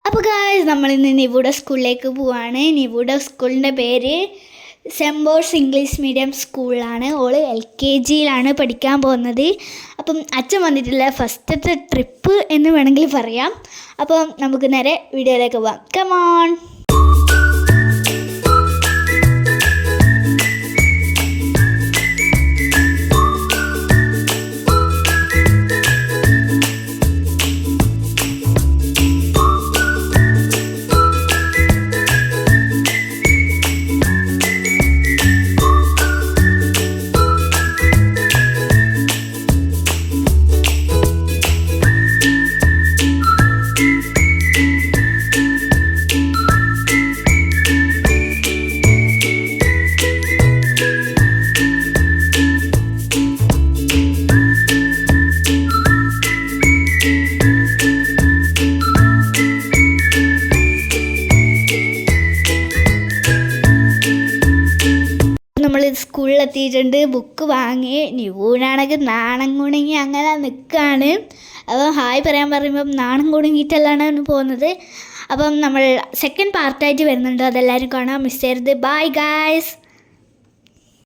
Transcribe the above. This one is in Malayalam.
അപ്പോൾ ഗായ്സ് നമ്മളിന്ന് നിവുഡ സ്കൂളിലേക്ക് പോവാണ്. നിവുഡ സ്കൂളിൻ്റെ പേര് സെമ്പോർട്സ് ഇംഗ്ലീഷ് മീഡിയം സ്കൂളിലാണ്. ഓള് LKGയിലാണ് പഠിക്കാൻ പോകുന്നത്. അപ്പം അച്ഛൻ വന്നിട്ടുള്ള ഫസ്റ്റത്തെ ട്രിപ്പ് എന്ന് വേണമെങ്കിൽ പറയാം. അപ്പം നമുക്ക് നേരെ വീഡിയോയിലേക്ക് പോവാം. കമോൺ. നമ്മൾ സ്കൂളിലെത്തിയിട്ടുണ്ട്. ബുക്ക് വാങ്ങി. നിവൂനാണെങ്കിൽ നാണം കുണുങ്ങി അങ്ങനെ നിൽക്കുകയാണ്. അപ്പം ഹായ് പറയാൻ പറയുമ്പം നാണം കുണുങ്ങിയിട്ടെല്ലാം പോകുന്നത്. അപ്പം നമ്മൾ സെക്കൻഡ് പാർട്ടായിട്ട് വരുന്നുണ്ട്. അതെല്ലാവരും കാണാം. മിസ് ചെയ്യരുത്. Bye guys.